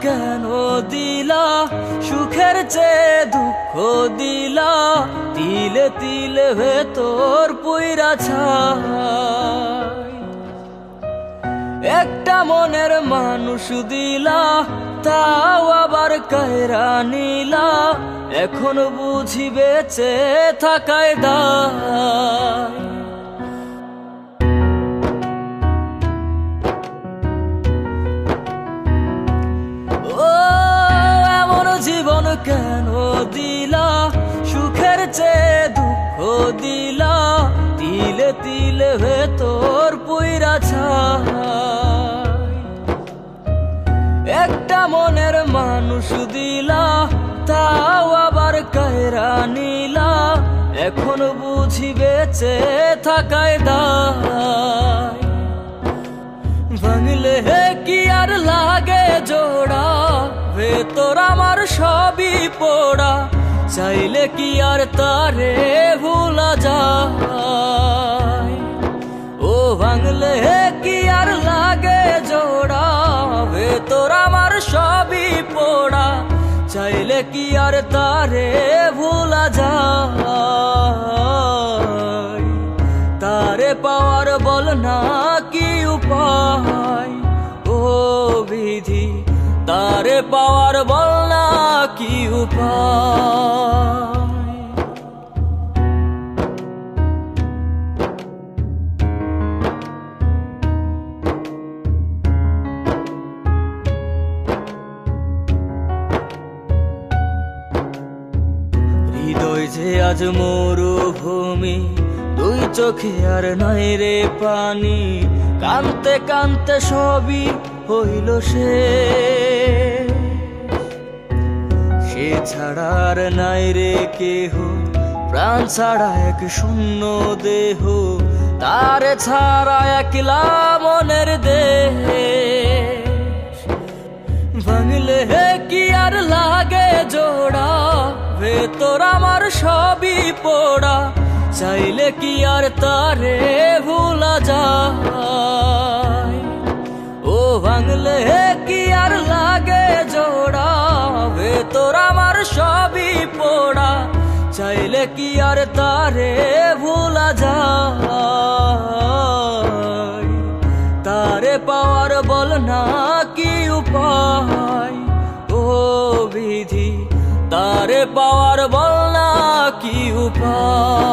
কেন দিলা, সুখের চেয়ে দুঃখ দিলা, তিলে তিলে ভেতর পুইরা ছাই। একটা মনের মানুষ দিলা, তাও আবার কায়রা নিলা, এখন বুঝি বেঁচে থাকায় দায়। জীবন কেন দিলা, সুখের চেয়ে দুঃখ দিলা, তিলে তিলে ভেতর পুইরা ছাই। একটা মনের মানুষ দিলা, তাও আবার কায়রা নিলা, এখন বুঝি বেঁচে থাকায় দায়। ভাঙলে কি আর লাগে জোড়া, ভেতর আমার সবই পোড়া, চাইলে কি আর তারে ভুলা যায়। ও ভাঙলে কি আর লাগে জোড়া, ভেতর আমার সবই পোড়া, চাইলে কি আর তারে ভুলা যায়। তারে পাওয়ার বল না কি উপায়, ও বিধি তারে পাওয়ার বল না কি উপায়। হৃদয় যে আজ মরুভূমি, দুই চোখে আর নাই রে পানি, কানতে কানতে সবই হইল সে ছাড়া আর নাই রে কেহ, প্রাণ ছাড়া এক শূন্য দেহ, তার ছাড়া একলা মনের দেশ। ভাঙলে কি আর লাগে জোড়া, ভেতর আমার সবই পোড়া, চাইলে কি আর তারে ভুলা যায়। ও ভাঙলে কি আর লাগে জোড়া, ভেতর আমার সবই পোড়া, চাইলে কি আর তারে ভুলা যায়। তারে পাওয়ার বল না কি উপায়, ও বিধি তারে পাওয়ার বল না কি উপায়।